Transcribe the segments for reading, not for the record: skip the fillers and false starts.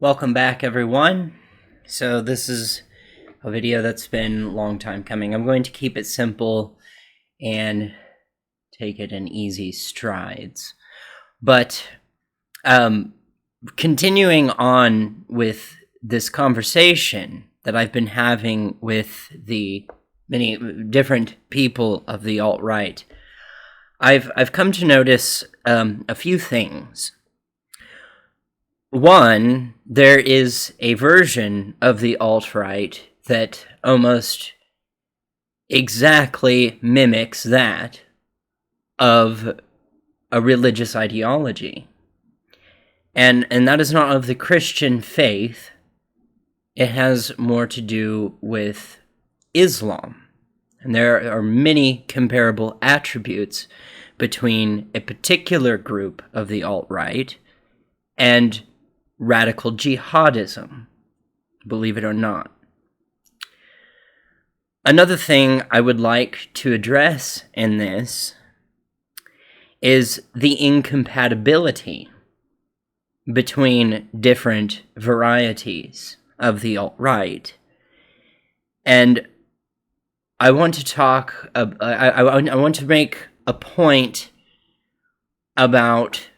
Welcome back, everyone. So this is a video that's been a long time coming. I'm going to keep it simple and take it in easy strides. But continuing on with this conversation that I've been having with the many different people of the alt-right, I've come to notice a few things. One, there is a version of the alt-right that almost exactly mimics that of a religious ideology. And that is not of the Christian faith. It has more to do with Islam. And there are many comparable attributes between a particular group of the alt-right and radical jihadism, believe it or not. Another thing I would like to address in this is the incompatibility between different varieties of the alt-right. And I want to talk, I want to make a point about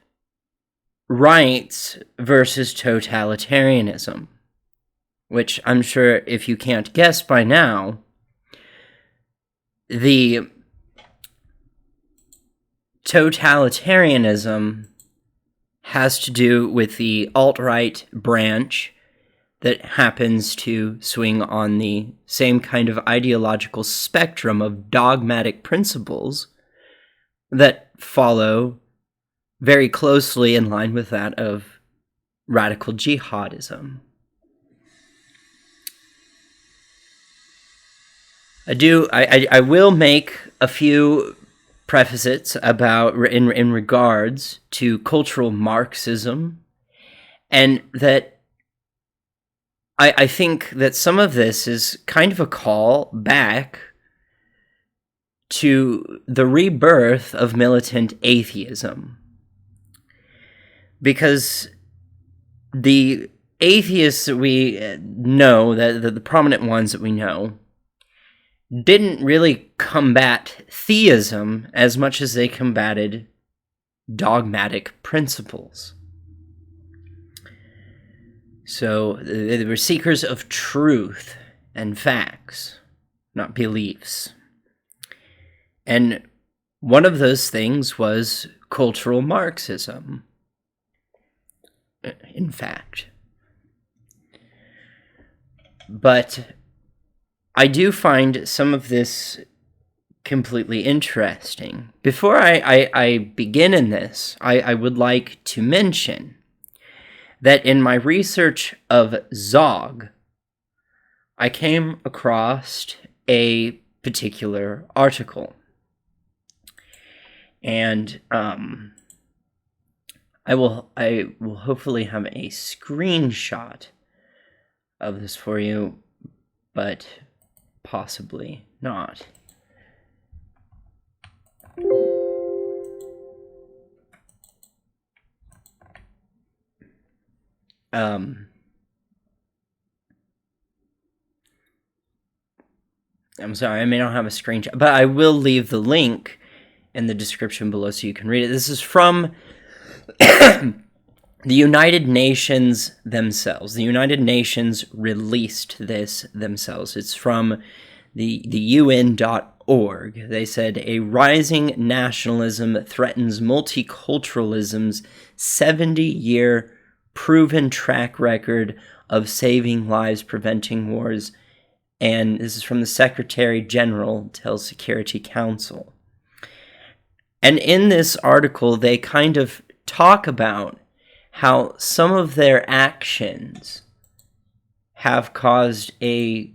rights versus totalitarianism, which I'm sure if you can't guess by now, the totalitarianism has to do with the alt-right branch that happens to swing on the same kind of ideological spectrum of dogmatic principles that follow very closely in line with that of radical jihadism. I will make a few prefaces about in regards to cultural Marxism, and that I think that some of this is kind of a call back to the rebirth of militant atheism. Because the atheists that we know, the prominent ones that we know, didn't really combat theism as much as they combated dogmatic principles. So they were seekers of truth and facts, not beliefs. And one of those things was cultural Marxism, in fact. But I do find some of this completely interesting. Before I begin in this, I would like to mention that in my research of Zog, I came across a particular article. And I will hopefully have a screenshot of this for you, but possibly not. I'm sorry, I may not have a screenshot, but I will leave the link in the description below so you can read it. This is from the United Nations themselves. The United Nations released this themselves. It's from the UN.org. They said, a rising nationalism threatens multiculturalism's 70-year proven track record of saving lives, preventing wars. And this is from the Secretary General tells Security Council. And in this article, they kind of talk about how some of their actions have caused a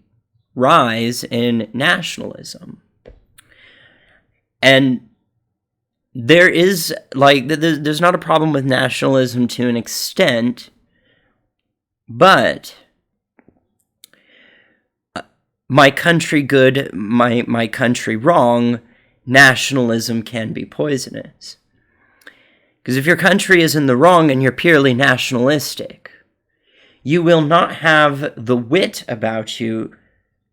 rise in nationalism. And there is, there's not a problem with nationalism to an extent, but my country good, my country wrong, nationalism can be poisonous. Because if your country is in the wrong and you're purely nationalistic, you will not have the wit about you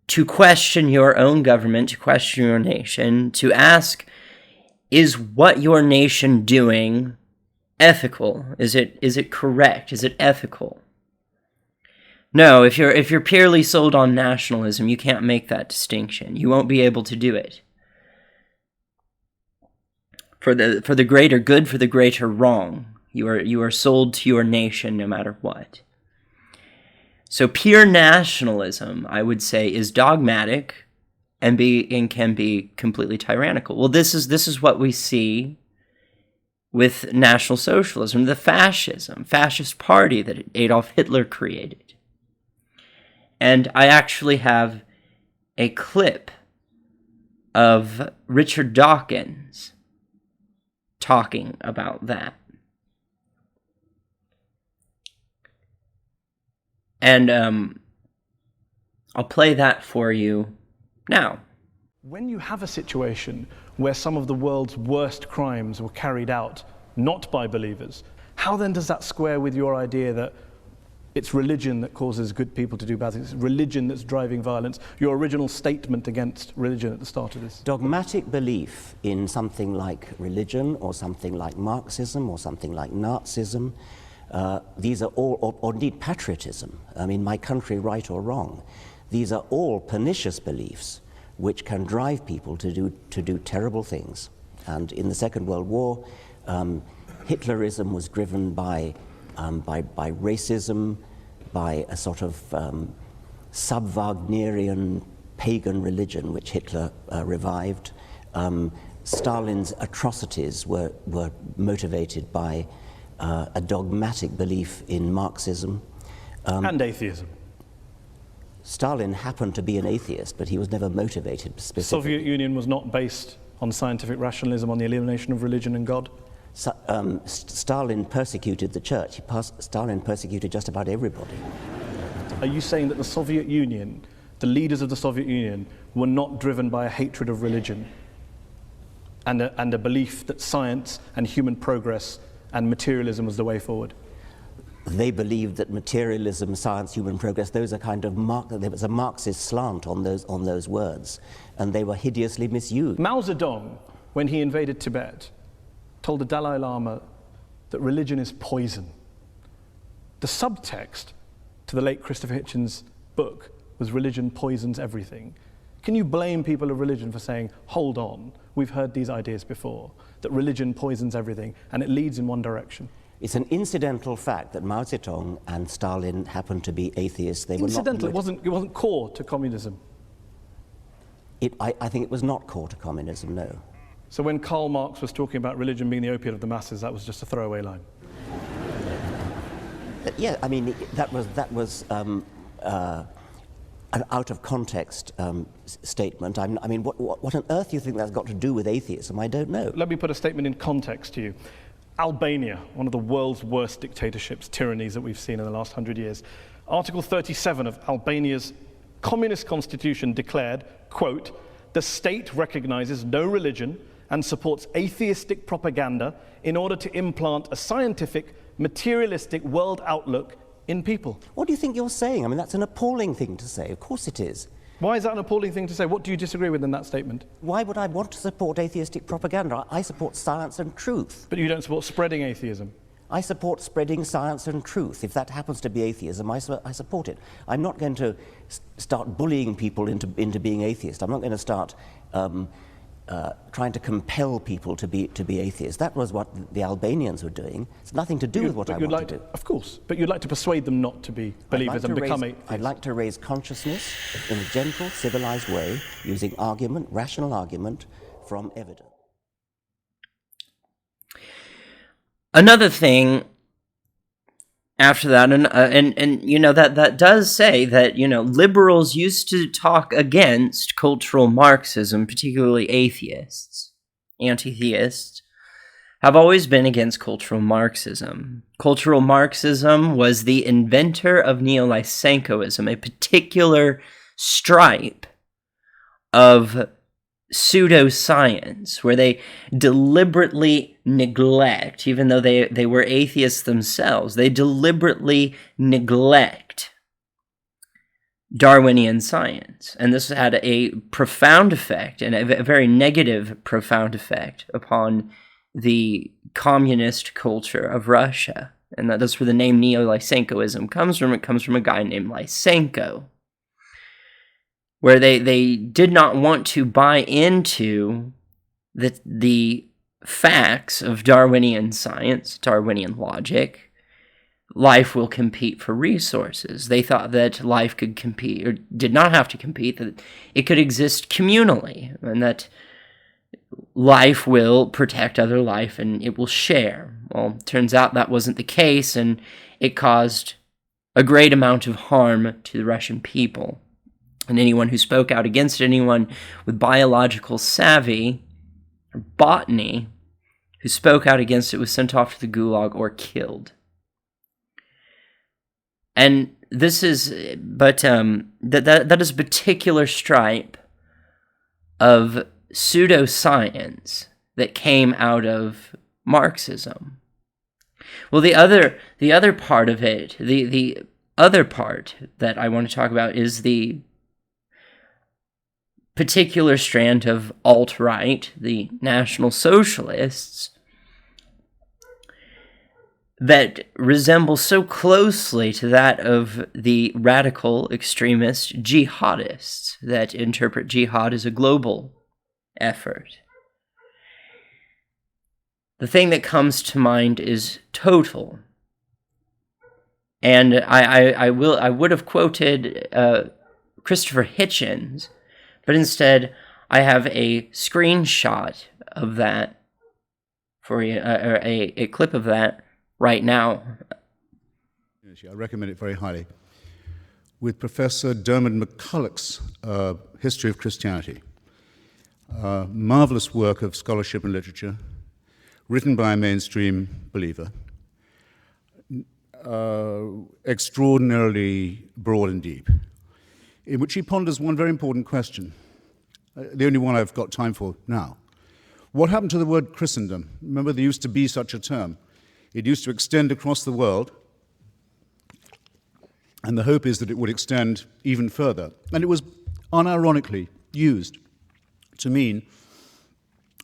to question your own government, to question your nation, to ask, is what your nation doing ethical? Is it correct? Is it ethical? No, if you're purely sold on nationalism, you can't make that distinction. You won't be able to do it. For the greater good, for the greater wrong, you are sold to your nation no matter what. So pure nationalism, I would say, is dogmatic and can be completely tyrannical. Well, this is what we see with National Socialism, the fascist party that Adolf Hitler created. And I actually have a clip of Richard Dawkins talking about that. And I'll play that for you now. When you have a situation where some of the world's worst crimes were carried out not by believers, how then does that square with your idea that it's religion that causes good people to do bad things, it's religion that's driving violence, your original statement against religion at the start of this? Dogmatic belief in something like religion or something like Marxism or something like Nazism, these are all, or indeed patriotism, I mean, my country right or wrong, these are all pernicious beliefs which can drive people to do terrible things. And in the Second World War, Hitlerism was driven by racism, by a sort of sub-Wagnerian pagan religion which Hitler revived. Stalin's atrocities were motivated by a dogmatic belief in Marxism. And atheism. Stalin happened to be an atheist, but he was never motivated The specifically. Soviet Union was not based on scientific rationalism, on the elimination of religion and God. Stalin persecuted the church. Stalin persecuted just about everybody. Are you saying that the Soviet Union, the leaders of the Soviet Union, were not driven by a hatred of religion and a belief that science and human progress and materialism was the way forward? They believed that materialism, science, human progress, those are kind of there was a Marxist slant on those words, and they were hideously misused. Mao Zedong, when he invaded Tibet, told the Dalai Lama that religion is poison. The subtext to the late Christopher Hitchens' book was religion poisons everything. Can you blame people of religion for saying, hold on, we've heard these ideas before, that religion poisons everything and it leads in one direction? It's an incidental fact that Mao Zedong and Stalin happened to be atheists. They Incidental, were not. it wasn't core to communism. I think it was not core to communism, no. So when Karl Marx was talking about religion being the opiate of the masses, that was just a throwaway line. Yeah, I mean, that was an out of context statement. I mean, what on earth do you think that's got to do with atheism? I don't know. Let me put a statement in context to you. Albania, one of the world's worst dictatorships, tyrannies that we've seen in the last 100 years. Article 37 of Albania's communist constitution declared, quote, "The state recognizes no religion and supports atheistic propaganda in order to implant a scientific, materialistic world outlook in people." What do you think you're saying? I mean, that's an appalling thing to say. Of course it is. Why is that an appalling thing to say? What do you disagree with in that statement? Why would I want to support atheistic propaganda? I support science and truth. But you don't support spreading atheism. I support spreading science and truth. If that happens to be atheism, I support it. I'm not going to start bullying people into being atheist. I'm not going to start trying to compel people to be atheists. That was what the Albanians were doing. It's nothing to do with what I want to do. Of course, but you'd like to persuade them not to be believers and become atheists. I'd like to raise consciousness in a gentle, civilized way, using argument, rational argument, from evidence. Another thing after that, and you know, that does say that, you know, liberals used to talk against cultural Marxism, particularly atheists, anti-theists, have always been against cultural Marxism. Cultural Marxism was the inventor of Neo-Lysenkoism, a particular stripe of pseudoscience, where they deliberately neglect, even though they were atheists themselves, they deliberately neglect Darwinian science. And this had a profound effect, and a very negative, profound effect upon the communist culture of Russia. And that's where the name Neo-Lysenkoism comes from. It comes from a guy named Lysenko, where they did not want to buy into the facts of Darwinian science, Darwinian logic. Life will compete for resources. They thought that life could compete, or did not have to compete, that it could exist communally, and that life will protect other life and it will share. Well, it turns out that wasn't the case, and it caused a great amount of harm to the Russian people. And anyone who spoke out against it, anyone with biological savvy, or botany, who spoke out against it was sent off to the gulag or killed. And this is, that is a particular stripe of pseudoscience that came out of Marxism. Well, the other part of it, the other part that I want to talk about is the particular strand of alt-right, the National Socialists, that resembles so closely to that of the radical extremist jihadists that interpret jihad as a global effort. The thing that comes to mind is total. And I would have quoted Christopher Hitchens, but instead I have a screenshot of that for you, or a clip of that right now. I recommend it very highly. With Professor Dermot McCulloch's History of Christianity. Marvelous work of scholarship and literature, written by a mainstream believer, extraordinarily broad and deep, in which he ponders one very important question, the only one I've got time for now. What happened to the word Christendom? Remember, there used to be such a term. It used to extend across the world, and the hope is that it would extend even further. And it was unironically used to mean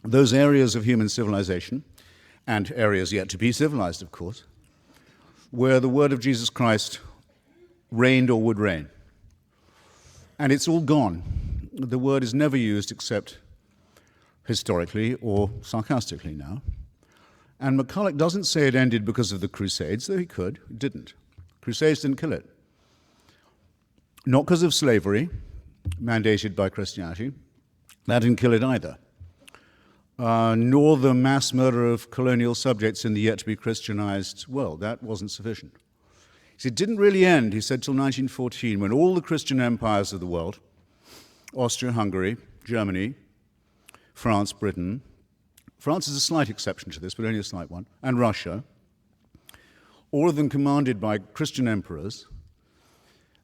those areas of human civilization, and areas yet to be civilized, of course, where the word of Jesus Christ reigned or would reign. And it's all gone. The word is never used except historically or sarcastically now. And McCulloch doesn't say it ended because of the Crusades, though he could. It didn't. Crusades didn't kill it. Not because of slavery, mandated by Christianity. That didn't kill it either. Nor the mass murder of colonial subjects in the yet-to-be Christianized world. That wasn't sufficient. It didn't really end, he said, till 1914, when all the Christian empires of the world, Austria-Hungary, Germany, France, Britain, France is a slight exception to this, but only a slight one, and Russia, all of them commanded by Christian emperors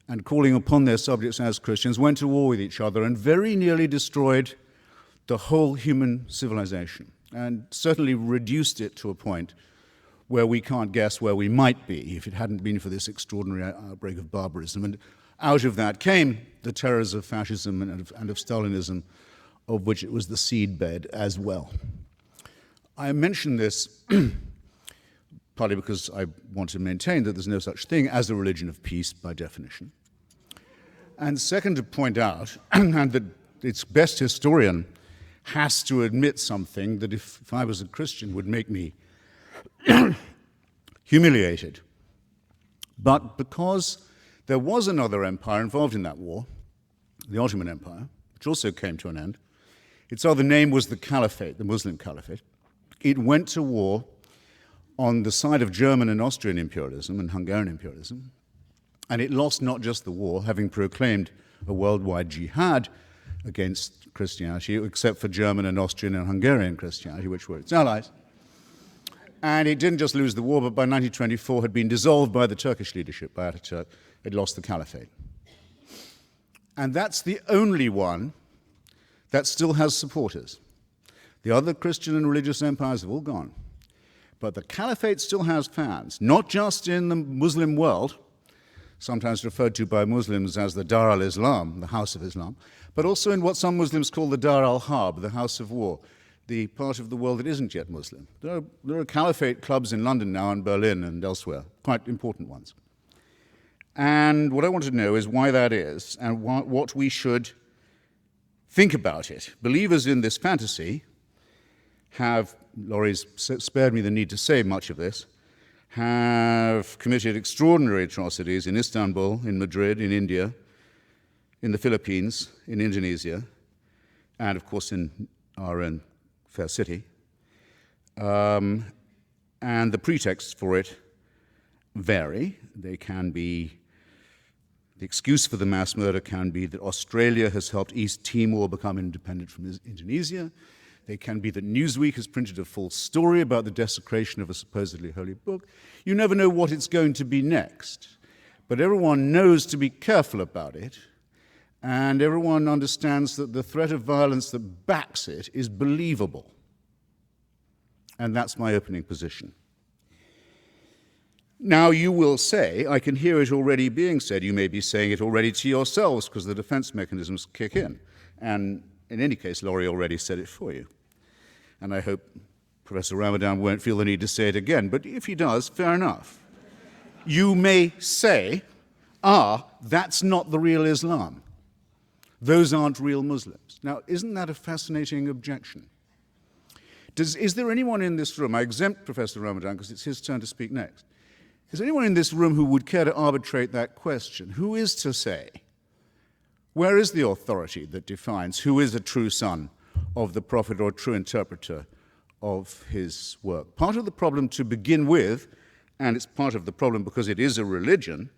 and calling upon their subjects as Christians, went to war with each other and very nearly destroyed the whole human civilization, and certainly reduced it to a point where we can't guess where we might be if it hadn't been for this extraordinary outbreak of barbarism. And out of that came the terrors of fascism and of Stalinism, of which it was the seedbed as well. I mention this partly because I want to maintain that there's no such thing as a religion of peace by definition. And second, to point out, and that its best historian has to admit something that if I was a Christian would make me humiliated. But because there was another empire involved in that war, the Ottoman Empire, which also came to an end, its other name was the Caliphate, the Muslim Caliphate. It went to war on the side of German and Austrian imperialism and Hungarian imperialism, and it lost not just the war, having proclaimed a worldwide jihad against Christianity, except for German and Austrian and Hungarian Christianity, which were its allies. And it didn't just lose the war, but by 1924 had been dissolved by the Turkish leadership, by Ataturk. It lost the Caliphate. And that's the only one That still has supporters. The other Christian and religious empires have all gone. But the caliphate still has fans, not just in the Muslim world, sometimes referred to by Muslims as the Dar al-Islam, the House of Islam, but also in what some Muslims call the Dar al-Harb, the House of War, the part of the world that isn't yet Muslim. There are caliphate clubs in London now and Berlin and elsewhere, quite important ones. And what I want to know is why that is and what we should think about it. Believers in this fantasy have, Laurie's spared me the need to say much of this, have committed extraordinary atrocities in Istanbul, in Madrid, in India, in the Philippines, in Indonesia, and of course in our own fair city. And the pretexts for it vary. They can be, the excuse for the mass murder can be that Australia has helped East Timor become independent from Indonesia. They can be that Newsweek has printed a false story about the desecration of a supposedly holy book. You never know what it's going to be next. But everyone knows to be careful about it, and everyone understands that the threat of violence that backs it is believable. And that's my opening position. Now you will say, I can hear it already being said, you may be saying it already to yourselves because the defense mechanisms kick in. And in any case, Laurie already said it for you. And I hope Professor Ramadan won't feel the need to say it again, but if he does, fair enough. You may say, that's not the real Islam. Those aren't real Muslims. Now, isn't that a fascinating objection? Is there anyone in this room, I exempt Professor Ramadan because it's his turn to speak next, is there anyone in this room who would care to arbitrate that question? Who is to say, where is the authority that defines who is a true son of the prophet or true interpreter of his work? Part of the problem to begin with, and it's part of the problem because it is a religion,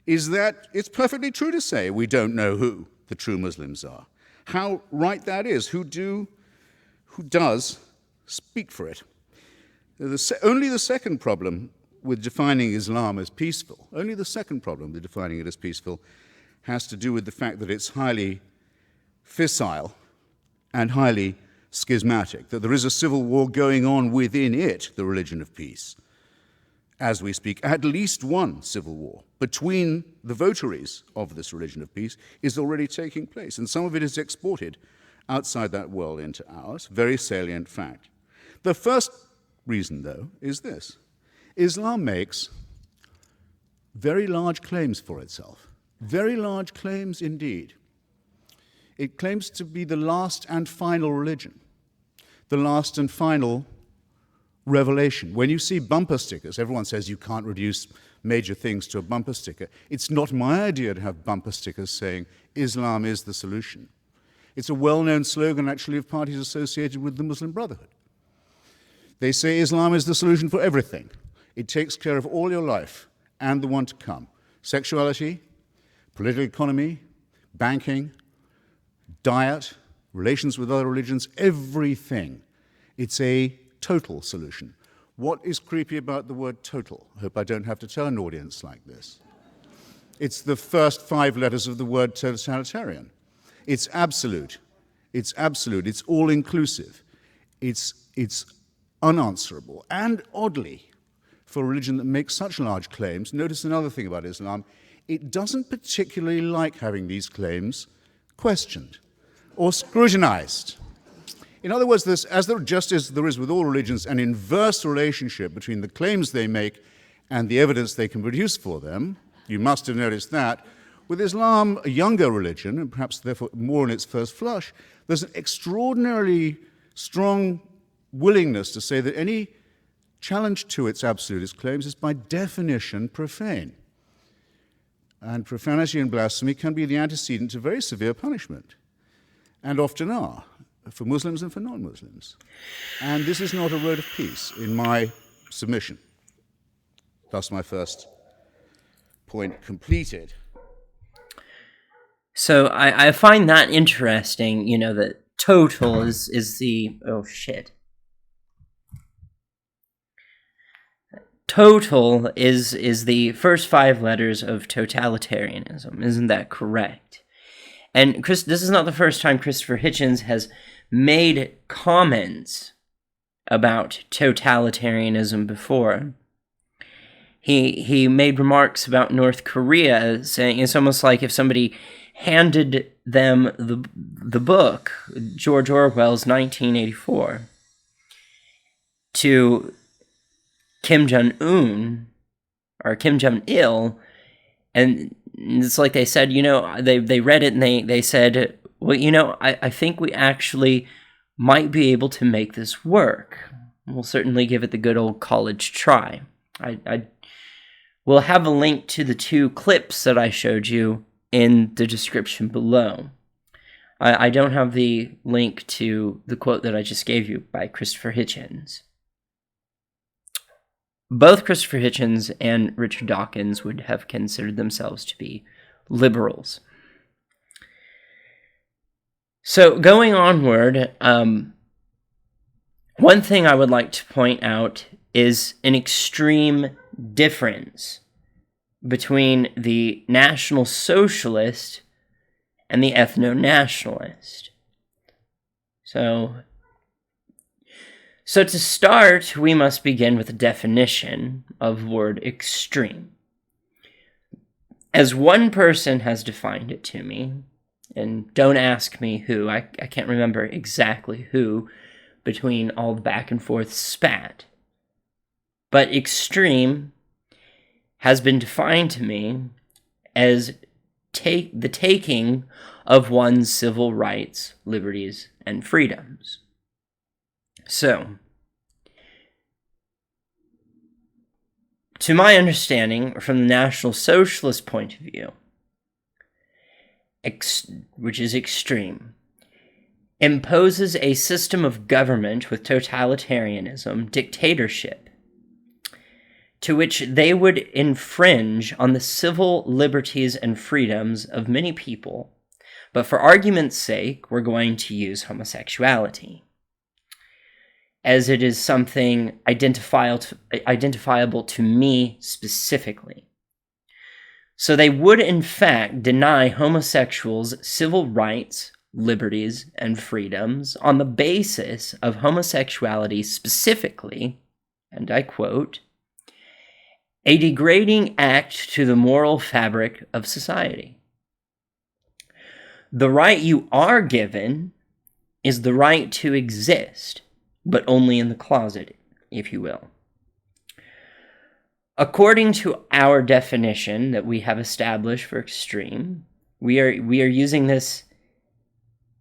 is that it's perfectly true to say we don't know who the true Muslims are. How right that is, who does speak for it. Only the second problem with defining Islam as peaceful, only the second problem with defining it as peaceful has to do with the fact that it's highly fissile and highly schismatic, that there is a civil war going on within it, the religion of peace. As we speak, at least one civil war between the votaries of this religion of peace is already taking place, and some of it is exported outside that world into ours, very salient fact. The first reason, though, is this. Islam makes very large claims for itself. Very large claims indeed. It claims to be the last and final religion, the last and final revelation. When you see bumper stickers, everyone says you can't reduce major things to a bumper sticker. It's not my idea to have bumper stickers saying Islam is the solution. It's a well-known slogan actually of parties associated with the Muslim Brotherhood. They say Islam is the solution for everything. It takes care of all your life and the one to come. Sexuality, political economy, banking, diet, relations with other religions, everything. It's a total solution. What is creepy about the word total? I hope I don't have to tell an audience like this. It's the first 5 letters of the word totalitarian. It's absolute. It's absolute. It's all-inclusive. It's unanswerable. And oddly, for a religion that makes such large claims, notice another thing about Islam, it doesn't particularly like having these claims questioned or scrutinized. In other words, just as there is with all religions an inverse relationship between the claims they make and the evidence they can produce for them, you must have noticed that, with Islam, a younger religion, and perhaps therefore more in its first flush, there's an extraordinarily strong willingness to say that any challenge to its absolutist claims is by definition profane. And profanity and blasphemy can be the antecedent to very severe punishment, and often are, for Muslims and for non-Muslims. And this is not a road of peace, in my submission. Thus my first point completed. So I find that interesting, that total is the... Oh, shit. Total is the first 5 letters of totalitarianism. Isn't that correct? And this is not the first time Christopher Hitchens has made comments about totalitarianism before. He made remarks about North Korea, saying it's almost like if somebody handed them the book, George Orwell's 1984, to Kim Jong-un, or Kim Jong-il, and it's like they said, they read it and they said, well, I think we actually might be able to make this work. We'll certainly give it the good old college try. We'll have a link to the 2 clips that I showed you in the description below. I don't have the link to the quote that I just gave you by Christopher Hitchens. Both Christopher Hitchens and Richard Dawkins would have considered themselves to be liberals. So going onward, one thing I would like to point out is an extreme difference between the National Socialist and the Ethno-Nationalist. So to start, we must begin with a definition of the word extreme. As one person has defined it to me, and don't ask me who, I can't remember exactly who, between all the back and forth spat. But extreme has been defined to me as the taking of one's civil rights, liberties, and freedoms. So, to my understanding, from the National Socialist point of view, which is extreme, imposes a system of government with totalitarianism, dictatorship, to which they would infringe on the civil liberties and freedoms of many people, but for argument's sake, we're going to use homosexuality, as it is something identifiable to me specifically. So they would, in fact, deny homosexuals civil rights, liberties, and freedoms on the basis of homosexuality specifically, and I quote, a degrading act to the moral fabric of society. The right you are given is the right to exist, but only in the closet, if you will. According to our definition that we have established for extreme, we are using this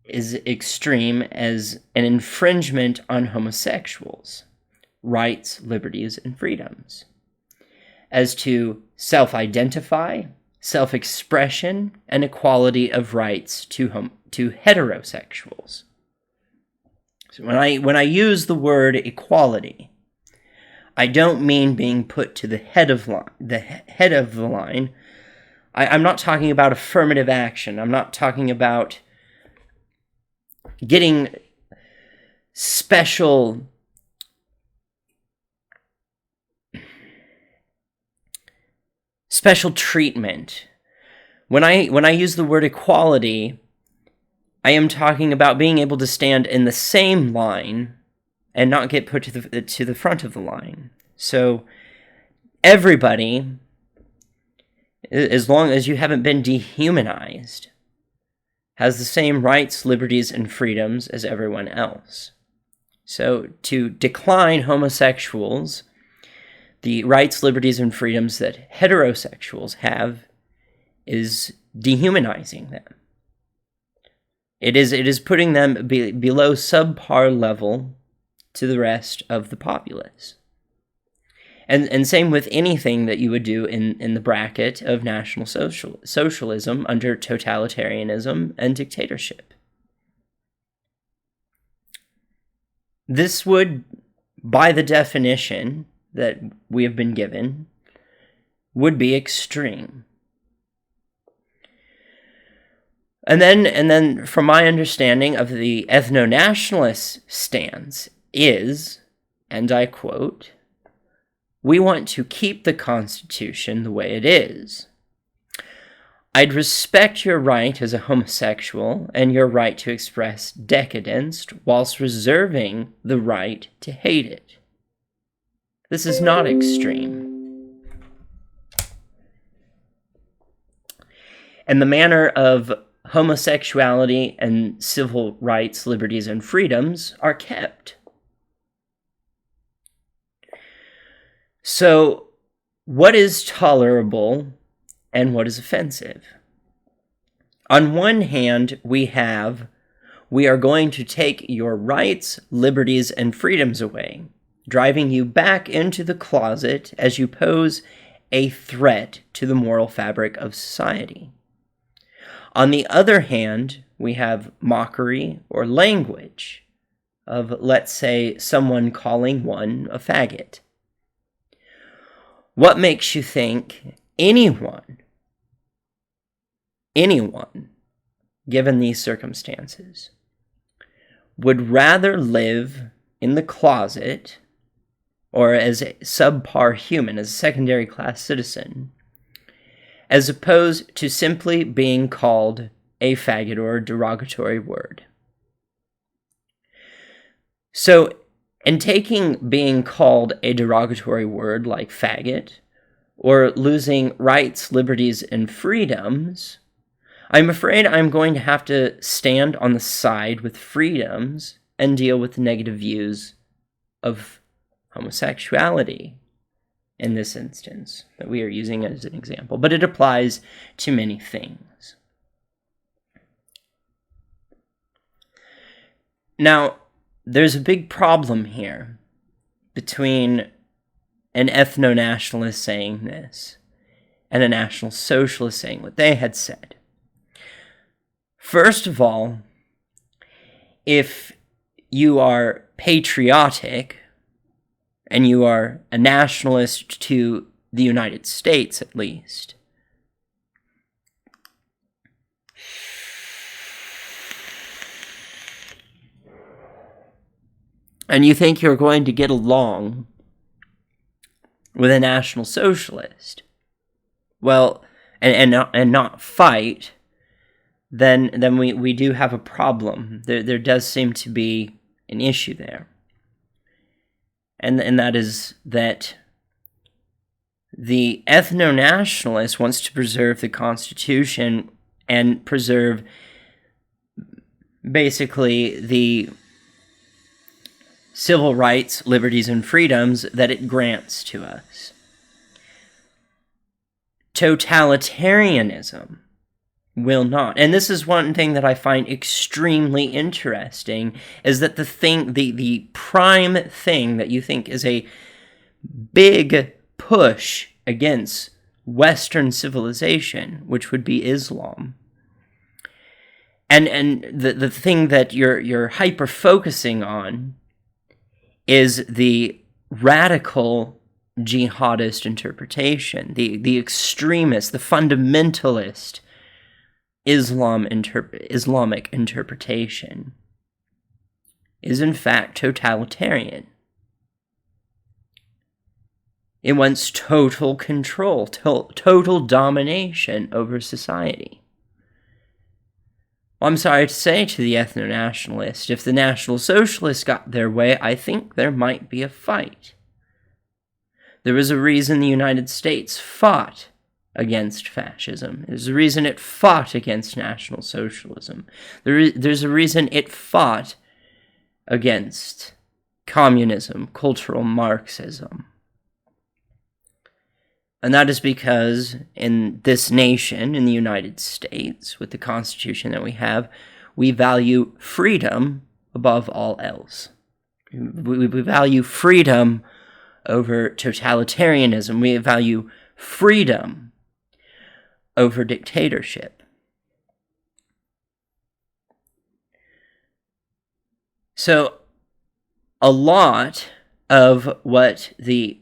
as extreme as an infringement on homosexuals' rights, liberties, and freedoms, as to self-identify, self-expression, and equality of rights to heterosexuals. So when I use the word equality, I don't mean being put to the head of the line. I'm not talking about affirmative action. I'm not talking about getting special treatment. When I use the word equality, I am talking about being able to stand in the same line and not get put to the front of the line. So everybody, as long as you haven't been dehumanized, has the same rights, liberties, and freedoms as everyone else. So to decline homosexuals the rights, liberties, and freedoms that heterosexuals have is dehumanizing them. It is putting them below subpar level to the rest of the populace. And same with anything that you would do in the bracket of National Socialism under totalitarianism and dictatorship. This would, by the definition that we have been given, would be extreme. And then from my understanding of the ethno-nationalist stance is, and I quote, "We want to keep the Constitution the way it is. I'd respect your right as a homosexual and your right to express decadence whilst reserving the right to hate it. This is not extreme. And the manner of homosexuality and civil rights, liberties, and freedoms are kept. So, what is tolerable and what is offensive? On one hand, we are going to take your rights, liberties, and freedoms away, driving you back into the closet as you pose a threat to the moral fabric of society. On the other hand, we have mockery or language of, let's say, someone calling one a faggot. What makes you think anyone, given these circumstances, would rather live in the closet or as a subpar human, as a secondary class citizen, as opposed to simply being called a faggot or a derogatory word? So, in taking being called a derogatory word like faggot, or losing rights, liberties, and freedoms, I'm afraid I'm going to have to stand on the side with freedoms and deal with negative views of homosexuality in this instance that we are using as an example. But it applies to many things. Now, there's a big problem here between an ethno-nationalist saying this and a national socialist saying what they had said. First of all, if you are patriotic and you are a nationalist to the United States, at least, and you think you're going to get along with a National Socialist, well, and not fight, then we do have a problem. There does seem to be an issue there. And that is that the ethno-nationalist wants to preserve the Constitution and preserve basically the civil rights, liberties, and freedoms that it grants to us. Totalitarianism will not. And this is one thing that I find extremely interesting, is that the prime thing that you think is a big push against Western civilization, which would be Islam, and the thing that you're hyper-focusing on is the radical jihadist interpretation, the extremist, the fundamentalist Islamic interpretation, is in fact totalitarian. It wants total control, total domination over society. Well, I'm sorry to say to the ethno-nationalist, if the National Socialists got their way, I think there might be a fight. There was a reason the United States fought against fascism. There's a reason it fought against National Socialism. There's a reason it fought against communism, cultural Marxism. And that is because in this nation, in the United States, with the Constitution that we have, we value freedom above all else. We value freedom over totalitarianism. We value freedom over dictatorship. So, a lot of what the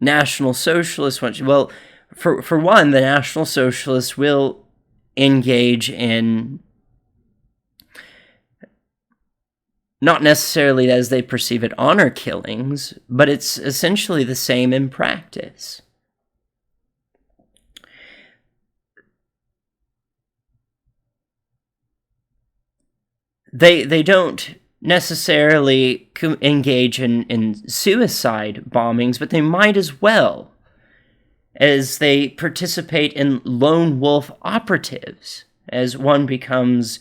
National Socialists want, well, for one, the National Socialists will engage in, not necessarily as they perceive it, honor killings, but it's essentially the same in practice. they don't necessarily engage in suicide bombings, but they might as well, as they participate in lone wolf operatives, as one becomes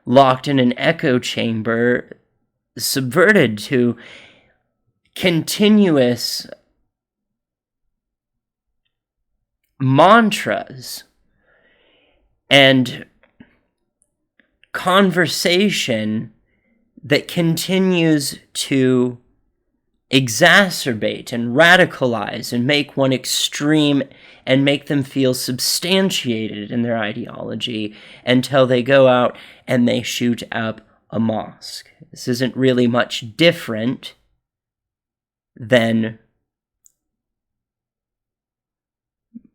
locked in an echo chamber, subverted to continuous mantras and conversation that continues to exacerbate and radicalize and make one extreme and make them feel substantiated in their ideology until they go out and they shoot up a mosque. This isn't really much different than...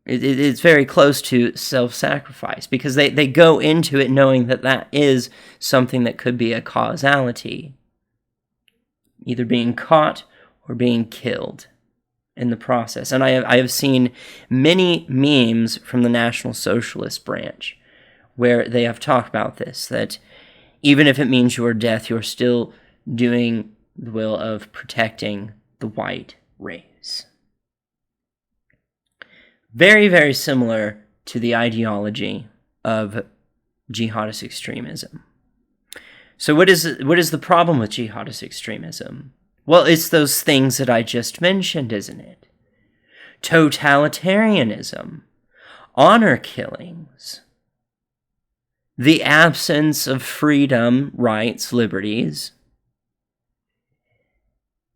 It's very close to self-sacrifice, because they go into it knowing that that is something that could be a causality, either being caught or being killed in the process. And I have seen many memes from the National Socialist branch where they have talked about this, that even if it means your death, you're still doing the will of protecting the white race. Very, very similar to the ideology of jihadist extremism. So what is the problem with jihadist extremism? Well, it's those things that I just mentioned, isn't it? Totalitarianism, honor killings, the absence of freedom, rights, liberties,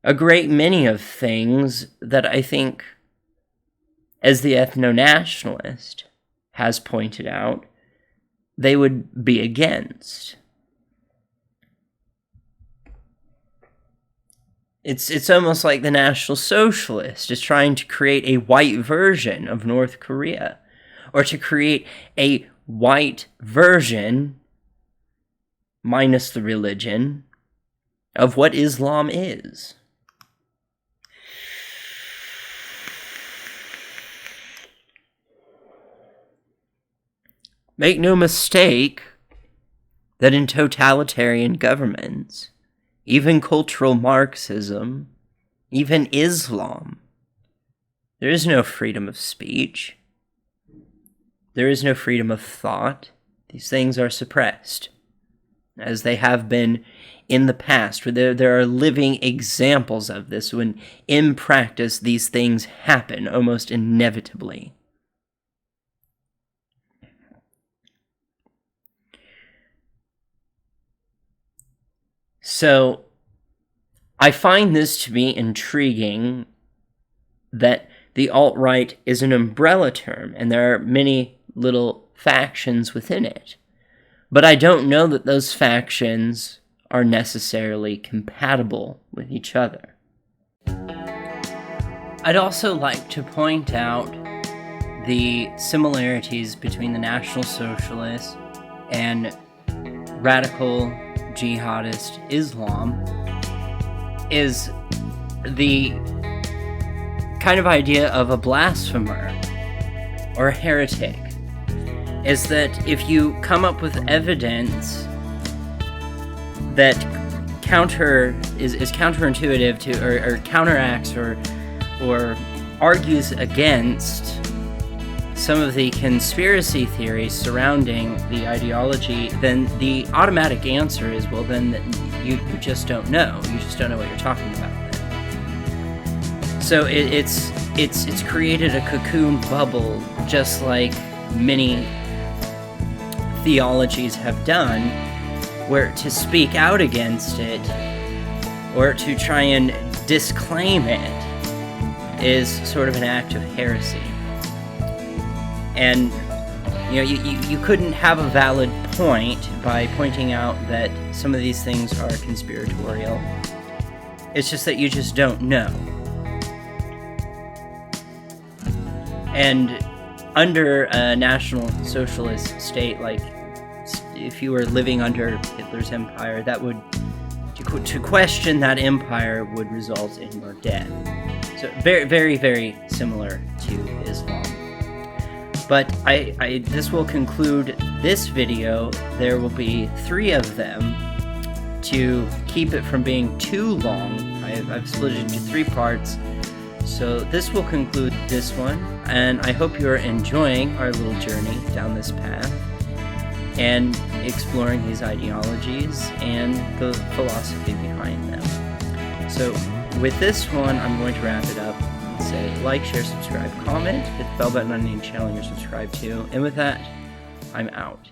a great many of things that I think, as the Ethno-Nationalist has pointed out, they would be against. It's almost like the National Socialist is trying to create a white version of North Korea, or to create a white version, minus the religion, of what Islam is. Make no mistake that in totalitarian governments, even cultural Marxism, even Islam, there is no freedom of speech. There is no freedom of thought. These things are suppressed, as they have been in the past, where there are living examples of this, when in practice these things happen almost inevitably. So, I find this to be intriguing, that the alt-right is an umbrella term, and there are many little factions within it. But I don't know that those factions are necessarily compatible with each other. I'd also like to point out the similarities between the National Socialists and radical jihadist Islam is the kind of idea of a blasphemer or a heretic. Is that if you come up with evidence that is counterintuitive to, or counteracts or argues against some of the conspiracy theories surrounding the ideology, then the automatic answer is, well, then you just don't know. You just don't know what you're talking about then. So it's created a cocoon bubble, just like many theologies have done, where to speak out against it or to try and disclaim it is sort of an act of heresy. And you couldn't have a valid point by pointing out that some of these things are conspiratorial. It's just that you just don't know. And under a National Socialist state, like if you were living under Hitler's empire, that would, to question that empire would result in your death. So very, very, very similar to Islam. But this will conclude this video. There will be 3 of them, to keep it from being too long, I've split it into 3 parts. So this will conclude this one, and I hope you're enjoying our little journey down this path and exploring these ideologies and the philosophy behind them. So with this one, I'm going to wrap it up and say like, share, subscribe, comment, hit the bell button on any channel you're subscribed to, and with that, I'm out.